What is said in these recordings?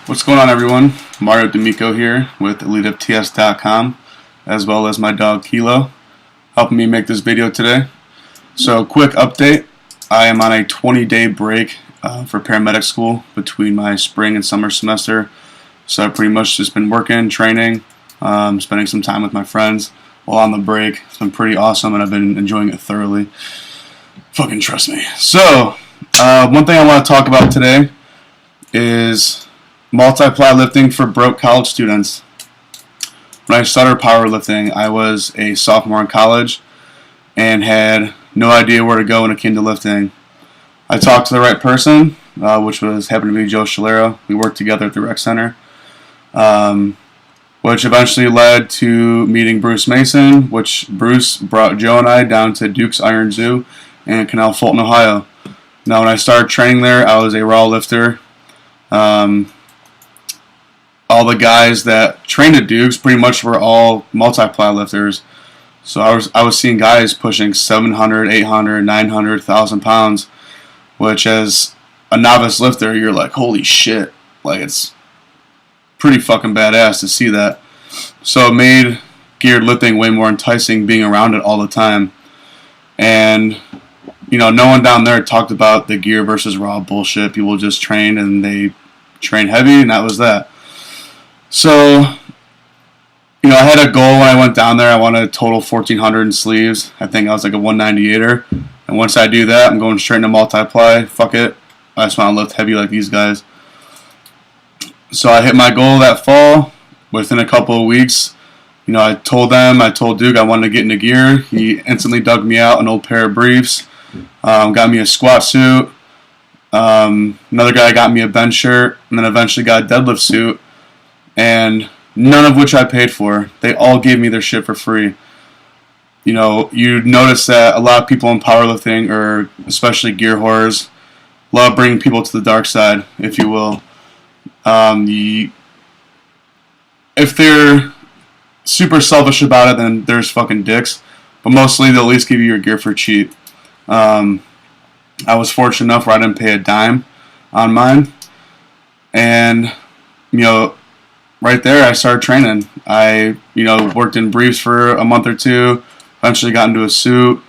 What's going on, everyone? Mario D'Amico here with EliteFTS.com, as well as my dog Kilo, helping me make this video today. So, quick update. I am on a 20-day break for paramedic school between my spring and summer semester. So I've pretty much just been working, training, spending some time with my friends while on the break. It's been pretty awesome, and I've been enjoying it thoroughly. Fucking trust me. So, one thing I want to talk about today is multiply lifting for broke college students. When I started powerlifting, I was a sophomore in college and had no idea where to go when it came to lifting. I talked to the right person, which happened to be Joe Shalero. We worked together at the rec center, which eventually led to meeting Bruce Mason, which Bruce brought Joe and I down to Duke's Iron Zoo in Canal Fulton, Ohio. Now, when I started training there, I was a raw lifter. All the guys that trained at Duke's pretty much were all multiply lifters. So I was seeing guys pushing 700, 800, 900, 1,000 pounds, which as a novice lifter, you're like, holy shit. Like, it's pretty fucking badass to see that. So it made geared lifting way more enticing being around it all the time. And, you know, no one down there talked about the gear versus raw bullshit. People just trained and they trained heavy, and that was that. So, you know, I had a goal when I went down there. I wanted a total 1,400 in sleeves. I think I was like a 198er. And once I do that, I'm going straight into multiply. Fuck it. I just want to lift heavy like these guys. So I hit my goal that fall. Within a couple of weeks, you know, I told Duke I wanted to get into gear. He instantly dug me out an old pair of briefs. Got me a squat suit. Another guy got me a bench shirt. And then eventually got a deadlift suit. And none of which I paid for. They all gave me their shit for free. You know, you notice that a lot of people in powerlifting, or especially gear whores, love bringing people to the dark side, if you will. If they're super selfish about it, then there's fucking dicks. But mostly they'll at least give you your gear for cheap. I was fortunate enough where I didn't pay a dime on mine. And, you know, right there, I started training. I, you know, worked in briefs for a month or two, eventually got into a suit,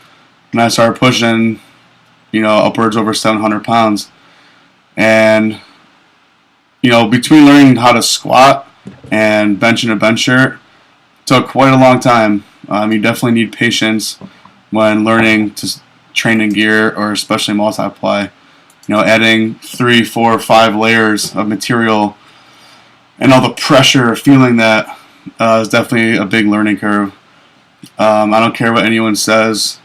and I started pushing, you know, upwards over 700 pounds. And, you know, between learning how to squat and benching a bench shirt, took quite a long time. You definitely need patience when learning to train in gear, or especially multiply. You know, adding 3, 4, 5 layers of material and all the pressure, feeling that is definitely a big learning curve. I don't care what anyone says.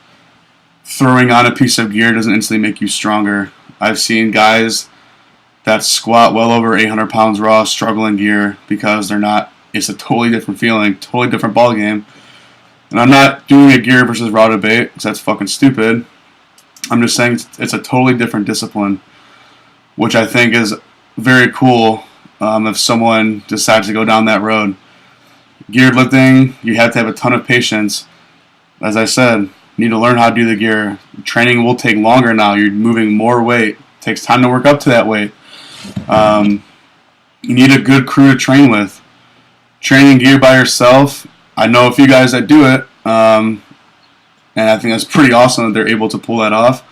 Throwing on a piece of gear doesn't instantly make you stronger. I've seen guys that squat well over 800 pounds raw struggle in gear because they're not. It's a totally different feeling, totally different ball game. And I'm not doing a gear versus raw debate because that's fucking stupid. I'm just saying it's a totally different discipline, which I think is very cool. If someone decides to go down that road. Geared lifting, you have to have a ton of patience. As I said, you need to learn how to do the gear. Training will take longer now. You're moving more weight. It takes time to work up to that weight. You need a good crew to train with. Training gear by yourself, I know a few guys that do it, and I think that's pretty awesome that they're able to pull that off.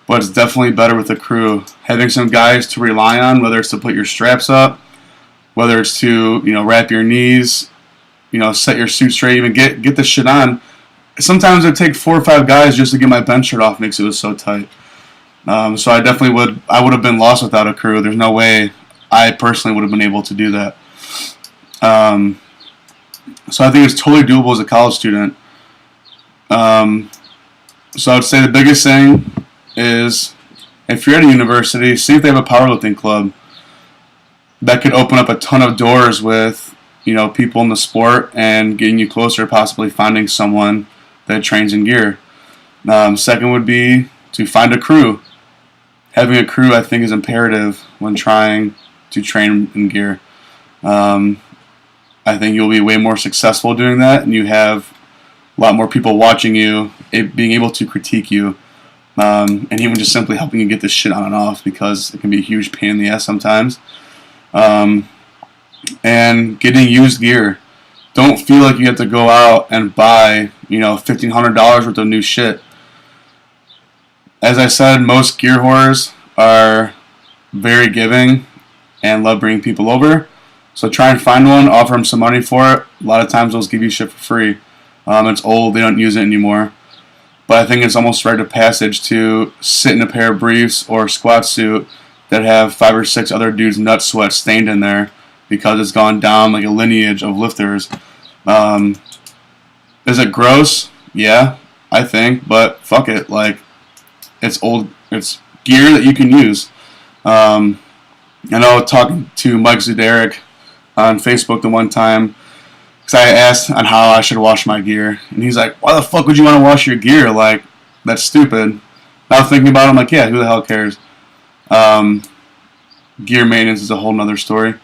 But it's definitely better with a crew. Having some guys to rely on, whether it's to put your straps up, whether it's to, you know, wrap your knees, you know, set your suit straight, even get this shit on. Sometimes it would take 4 or 5 guys just to get my bench shirt off because it was so tight. So I would have been lost without a crew. There's no way I personally would have been able to do that. So I think it's totally doable as a college student. So I would say the biggest thing is, if you're at a university, see if they have a powerlifting club. That could open up a ton of doors with, you know, people in the sport and getting you closer, possibly finding someone that trains in gear. Second would be to find a crew. Having a crew, I think, is imperative when trying to train in gear. I think you'll be way more successful doing that, and you have a lot more people watching you, being able to critique you. And even just simply helping you get this shit on and off, because it can be a huge pain in the ass sometimes. And getting used gear. Don't feel like you have to go out and buy, $1,500 worth of new shit. As I said, most gear whores are very giving and love bringing people over. So try and find one, offer them some money for it. A lot of times those give you shit for free. It's old, they don't use it anymore. But I think it's almost rite of passage to sit in a pair of briefs or a squat suit that have 5 or 6 other dudes' nut sweat stained in there because it's gone down like a lineage of lifters. Is it gross? Yeah, I think, but fuck it. Like, it's old. It's gear that you can use. I know talking to Mike Zuderick on Facebook the one time, because I asked on how I should wash my gear, and he's like, "Why the fuck would you want to wash your gear? Like, that's stupid." Now thinking about it, I'm like, yeah, who the hell cares? Gear maintenance is a whole nother story.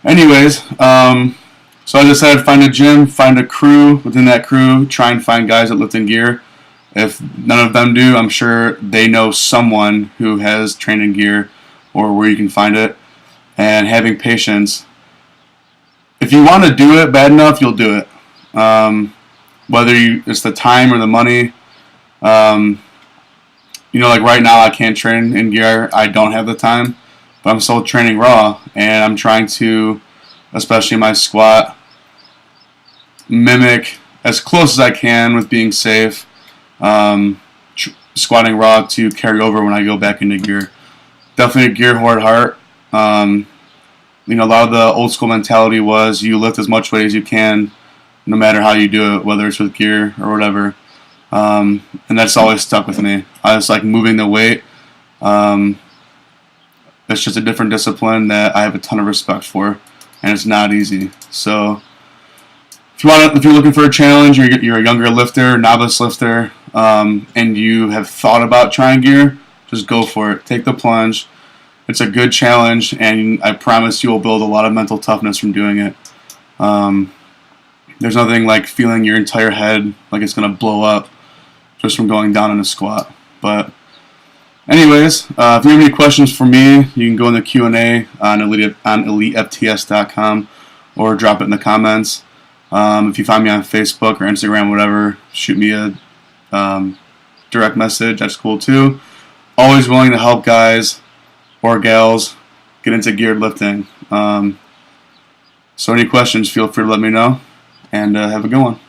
Anyways, so as I said, find a gym, find a crew within that crew, try and find guys that lift in gear. If none of them do, I'm sure they know someone who has trained in gear or where you can find it. And having patience. If you want to do it bad enough, you'll do it. Whether it's the time or the money. Like right now I can't train in gear. I don't have the time. But I'm still training raw. And I'm trying to, especially my squat, mimic as close as I can with being safe. Squatting raw to carry over when I go back into gear. Definitely a gear whore at heart. A lot of the old school mentality was you lift as much weight as you can, no matter how you do it, whether it's with gear or whatever. And that's always stuck with me. I was like moving the weight. It's just a different discipline that I have a ton of respect for, and it's not easy. So if you're looking for a challenge, you're a younger lifter, novice lifter, and you have thought about trying gear, just go for it. Take the plunge. It's a good challenge, and I promise you will build a lot of mental toughness from doing it. There's nothing like feeling your entire head like it's going to blow up just from going down in a squat. But anyways, if you have any questions for me, you can go in the Q&A on EliteFTS.com or drop it in the comments. If you find me on Facebook or Instagram, whatever, shoot me a direct message. That's cool too. Always willing to help guys or gals get into geared lifting. So any questions, feel free to let me know, and have a good one.